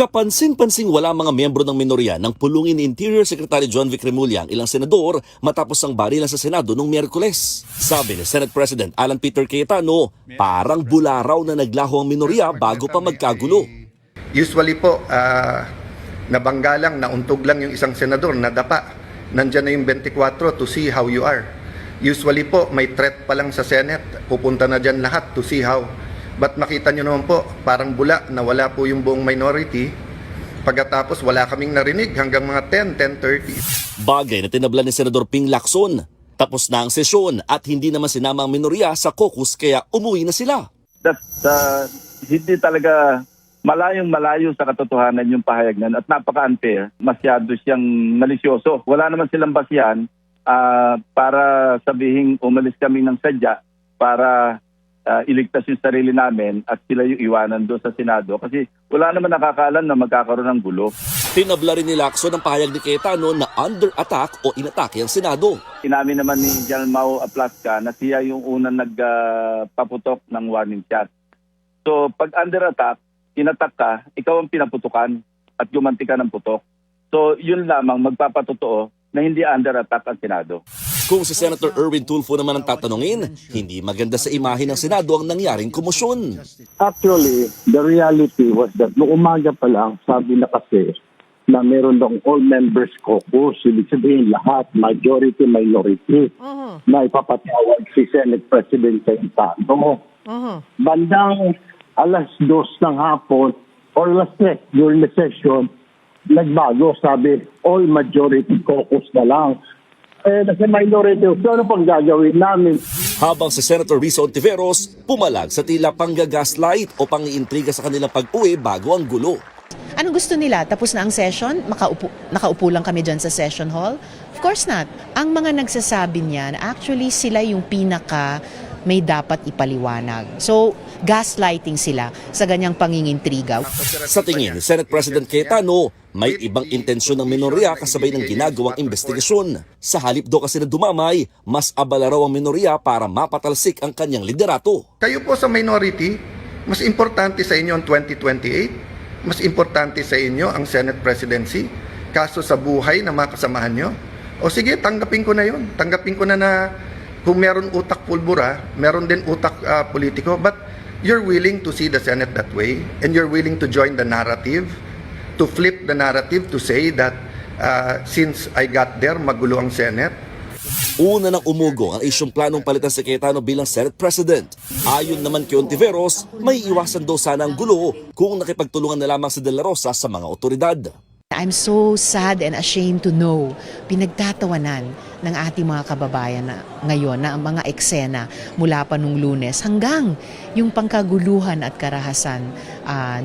Kapansin-pansing wala mga miyembro ng minorya ng pulungin ni Interior Secretary John Vic Remulla ang ilang senador matapos ang barilan sa Senado noong Miyerkules. Sabi ni Senate President Alan Peter Cayetano, parang bula raw na naglaho ang minorya bago pa magkagulo. Usually po, nabangga lang, nauntog lang yung isang senador, nadapa. Nandyan na yung 24 to see how you are. Usually po, may threat pa lang sa Senate, pupunta na dyan lahat to see how. But makita nyo naman po, parang bula na wala po yung buong minority. Pagkatapos wala kaming narinig hanggang mga 10, 10:30. Bagay na tinabla ni Senador Ping Lacson. Tapos na ang sesyon at hindi naman sinama ang minorya sa caucus kaya umuwi na sila. Hindi talaga malayong-malayo sa katotohanan yung pahayag nan at napaka-unfair. Masyado siyang malisyoso. Wala naman silang basihan para sabihing umalis kami ng sadya para iligtas yung sarili namin at sila yung iwanan doon sa Senado kasi wala naman nakakalam na magkakaroon ng gulo. Tinabla rin ni Lacson ang pahayag ni Cayetano na under attack o inatake ang Senado. Inamin naman ni General Mau Aplasca na siya yung unang nagpaputok ng warning shot. So pag under attack, inattack ka, ikaw ang pinaputukan at gumanti ka ng putok. So yun lamang magpapatotoo na hindi under attack ang Senado. Kung si Senator Erwin Tulfo naman ang tatanungin, hindi maganda sa imahe ng Senado ang nangyaring komosyon. Actually, the reality was that noong umaga pa lang, sabi na kasi na meron daw all members caucus. Ibig sabihin lahat, majority, minority, na ipapatawag si Senate President Cayetano. Bandang alas 2 ng hapon or alas 3 during the session, nagbago, sabi, all majority caucus na lang. Kasi minority, so ano pang gagawin namin? Habang si Senator Risa Ontiveros pumalag sa tila panggagaslight o pangiintriga sa kanilang pag-uwi bago ang gulo. Anong gusto nila? Tapos na ang session? Nakaupo lang kami dyan sa session hall? Of course not. Ang mga nagsasabi niyan, actually sila yung pinaka may dapat ipaliwanag. So, gaslighting sila sa ganyang pangingintriga. Sa tingin ni Senate President Cayetano, may ibang intensyon ng minorya kasabay ng ginagawang investigasyon. Sa halip do kasi na dumamay, mas abala raw ang minorya para mapatalsik ang kanyang liderato. Kayo po sa minority, mas importante sa inyo ang 2028, mas importante sa inyo ang Senate presidency, kaso sa buhay na mga kasamahan nyo. O sige, tanggapin ko na yun. Tanggapin ko na kung meron utak pulbura, meron din utak politiko, but you're willing to see the Senate that way and you're willing to join the narrative, to flip the narrative to say that since I got there, magulo ang Senate. Una nang umugo ang isyong planong palitan si Cayetano bilang Senate President. Ayon naman kay Ontiveros, may iwasan daw sana ang gulo kung nakipagtulungan na lamang si De La Rosa sa mga otoridad. I'm so sad and ashamed to know pinagtatawanan ng ating mga kababayan na ngayon na ang mga eksena mula pa nung Lunes hanggang yung pangkaguluhan at karahasan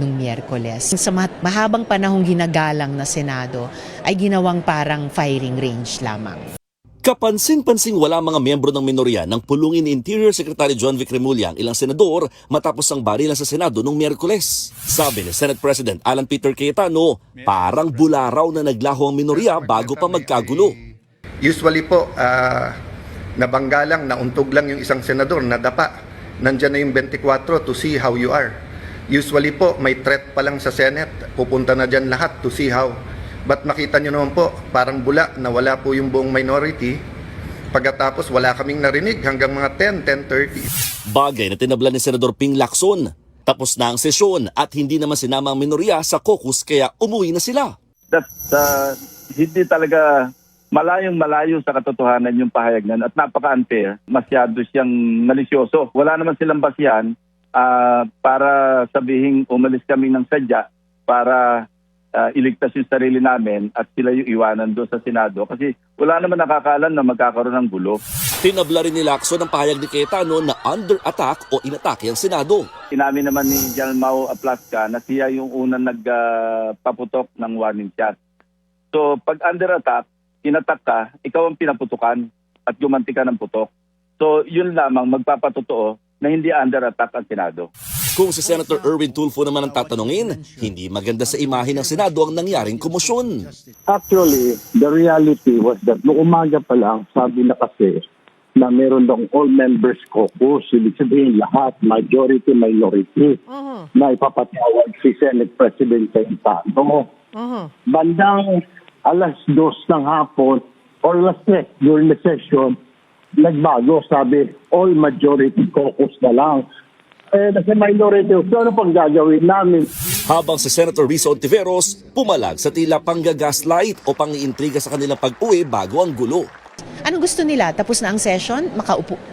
nung Miyerkules. Sa mahabang panahong ginagalang na Senado ay ginawang parang firing range lamang. Kapansin-pansing wala mga miyembro ng minorya ng pulungin ni Interior Secretary John Vic Remulla ang ilang senador matapos ang barilan sa Senado noong Miyerkules. Sabi ni Senate President Alan Peter Cayetano, parang bula raw na naglaho ang minorya bago pa magkagulo. Usually po, nabangga lang, nauntog lang yung isang senador, nadapa. Nandyan na yung 24 to see how you are. Usually po, may threat pa lang sa Senate, pupunta na dyan lahat to see how. But makita nyo naman po, parang bula na wala po yung buong minority. Pagkatapos wala kaming narinig hanggang mga 10, 10:30. Bagay na tinabla ni Senador Ping Lacson. Tapos na ang sesyon at hindi naman sinama ang minorya sa caucus kaya umuwi na sila. Hindi talaga malayong-malayo sa katotohanan yung pahayag nan at napaka-unfair. Masyado siyang malisyoso. Wala naman silang basihan para sabihing umalis kami ng sadya para iligtas yung sarili namin at sila yung iwanan doon sa Senado kasi wala naman nakakalam na magkakaroon ng gulo. Tinabla rin ni Lacson ang pahayag ni Cayetano na under attack o inatake ang Senado. Inamin naman ni General Mau Aplasca na siya yung unang nagpaputok ng warning shot. So pag under attack, inattack ka, ikaw ang pinaputukan at gumanti ka ng putok. So yun lamang magpapatotoo na hindi under attack ang Senado. Kung si Senator Erwin Tulfo naman ang tatanungin, hindi maganda sa imahe ng Senado ang nangyaring komosyon. Actually, the reality was that noong umaga pa lang, sabi na kasi na meron daw all members caucus. Ibig sabihin lahat, majority, minority, na ipapatawag si Senate President Cayetano. Bandang alas 2 ng hapon or alas 3 during the session, nagbago, sabi, all majority caucus na lang. Kasi minority, so ano pang gagawin namin? Habang si Senator Risa Ontiveros pumalag sa tila panggagaslight o pangiintriga sa kanilang pag-uwi bago ang gulo. Anong gusto nila? Tapos na ang session?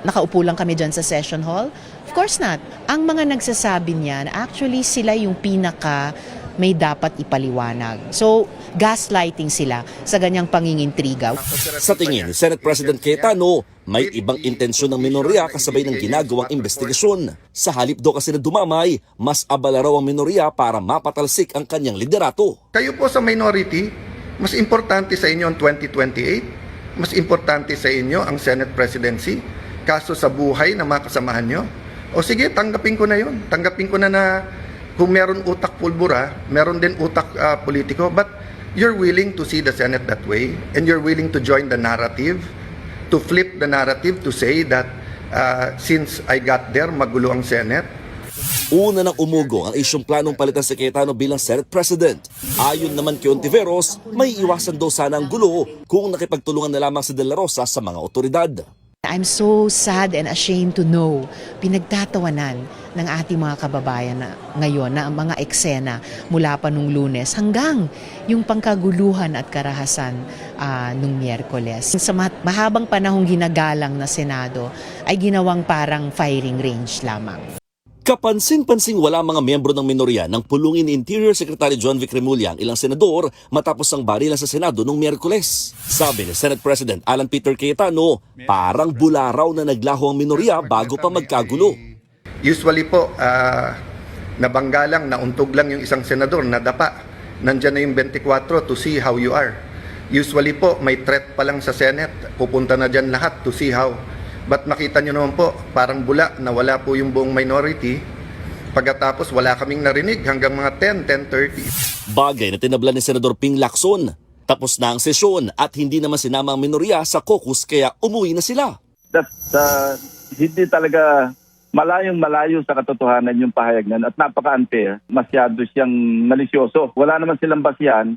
Nakaupo lang kami dyan sa session hall? Of course not. Ang mga nagsasabi niyan, actually sila yung pinaka may dapat ipaliwanag. So, gaslighting sila sa ganyang pangingintriga. Sa tingin ni Senate President Cayetano, may ibang intensyon ng minorya kasabay ng ginagawang investigasyon. Sa halip daw kasi na dumamay, mas abala raw ang minorya para mapatalsik ang kanyang liderato. Kayo po sa minority, mas importante sa inyo ang 2028, mas importante sa inyo ang Senate presidency, kaso sa buhay na mga kasamahan nyo. O sige, tanggapin ko na yun. Tanggapin ko na kung meron utak pulbura, meron din utak politiko, but you're willing to see the Senate that way, and you're willing to join the narrative, to flip the narrative to say that since I got there, magulo ang Senate. Una nang umugo ang isyong planong palitan si Cayetano bilang Senate President. Ayon naman kay Ontiveros, may iwasan daw sana ang gulo kung nakipagtulungan na lamang si De La Rosa sa mga otoridad. I'm so sad and ashamed to know pinagtatawanan ng ating mga kababayan na ngayon na ang mga eksena mula pa nung Lunes hanggang yung pangkaguluhan at karahasan nung Miyerkules. Sa mahabang panahong ginagalang na Senado ay ginawang parang firing range lamang. Kapansin-pansing wala mga miyembro ng minorya ng pulungin ni Interior Secretary John Vic Remulla ang ilang senador matapos ang barilan sa Senado noong Miyerkules. Sabi ni Senate President Alan Peter Cayetano, parang bula raw na naglaho ang minorya bago pa magkagulo. Usually po, nabangga lang, nauntog lang yung isang senador, nadapa. Nandyan na yung 24 to see how you are. Usually po, may threat pa lang sa Senate, pupunta na dyan lahat to see how. But makita nyo naman po, parang bula na wala po yung buong minority. Pagkatapos wala kaming narinig hanggang mga 10:30. Bagay na tinablan ni Senador Ping Lacson. Tapos na ang sesyon at hindi naman sinama ang minorya sa caucus kaya umuwi na sila. Hindi talaga malayo sa katotohanan yung pahayag niyan at napaka-unfair. Masyado siyang malisyoso. Wala naman silang basihan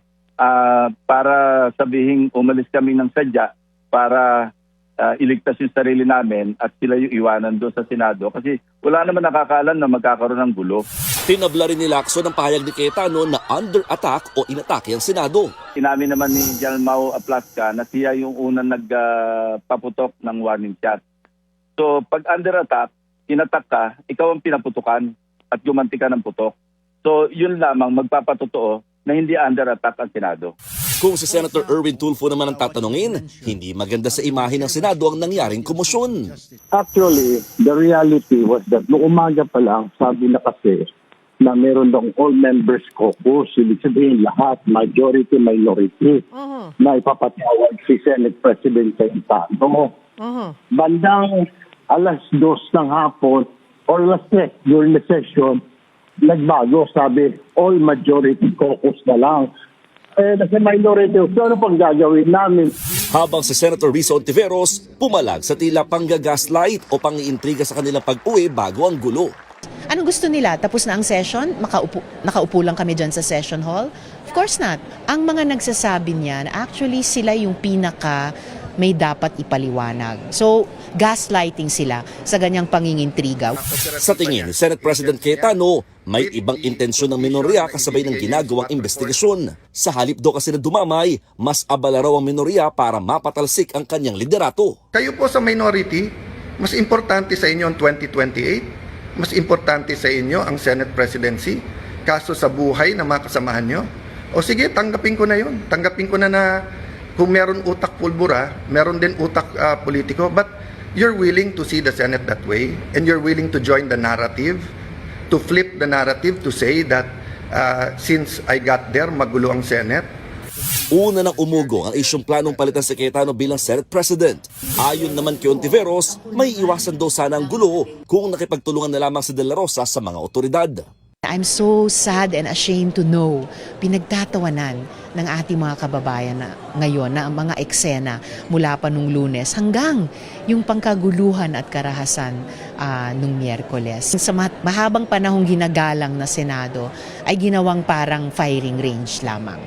para sabihin umalis kami ng sadya para iligtas yung sarili namin at sila yung iwanan doon sa Senado kasi wala naman nakakaalam na magkakaroon ng gulo. Tinabla rin ni Lacson ang pahayag ni Cayetano na under attack o inatake ang Senado. Inamin naman ni General Mau Aplasca na siya yung unang nagpaputok ng warning shot. So pag under attack, inattack ka, ikaw ang pinaputukan at gumanti ka ng putok. So yun lamang magpapatotoo na hindi under attack ang Senado. Kung si Senator Erwin Tulfo naman ang tatanungin, hindi maganda sa imahe ng Senado ang nangyaring komosyon. Actually, the reality was that noong umaga pa lang, sabi na kasi na meron daw all members caucus. Ibig sabihin lahat, majority, minority, na ipapatawag si Senate President Cayetano. Bandang alas 2 ng hapon or alas 3 during the session, nagbago, sabi, all majority caucus na lang. Kasi minority, so ano pang gagawin namin? Habang si Senator Risa Ontiveros pumalag sa tila panggagaslight o pangiintriga sa kanilang pag-uwi bago ang gulo. Anong gusto nila? Tapos na ang session? Nakaupo lang kami dyan sa session hall? Of course not. Ang mga nagsasabi niyan, actually sila yung pinaka may dapat ipaliwanag. So, gaslighting sila sa ganyang pangingintriga. Sa tingin ni Senate President Cayetano, may ibang intensyon ng minorya kasabay ng ginagawang investigasyon. Sa halip daw kasi na dumamay, mas abala raw ang minorya para mapatalsik ang kanyang liderato. Kayo po sa minority, mas importante sa inyo ang 2028, mas importante sa inyo ang Senate presidency, kaso sa buhay na mga kasamahan nyo. O sige, tanggapin ko na yun. Tanggapin ko na kung meron utak pulbura, meron din utak politiko, but you're willing to see the Senate that way, and you're willing to join the narrative, to flip the narrative to say that since I got there, magulo ang Senate. Una nang umugo ang isyong planong palitan si Cayetano bilang Senate President. Ayon naman kay Ontiveros, may iwasan daw sana ang gulo kung nakipagtulungan na lamang si De La Rosa sa mga otoridad. I'm so sad and ashamed to know pinagtatawanan ng ating mga kababayan na ngayon na ang mga eksena mula pa nung Lunes hanggang yung pangkaguluhan at karahasan nung Miyerkules. Sa mahabang panahong ginagalang na Senado ay ginawang parang firing range lamang.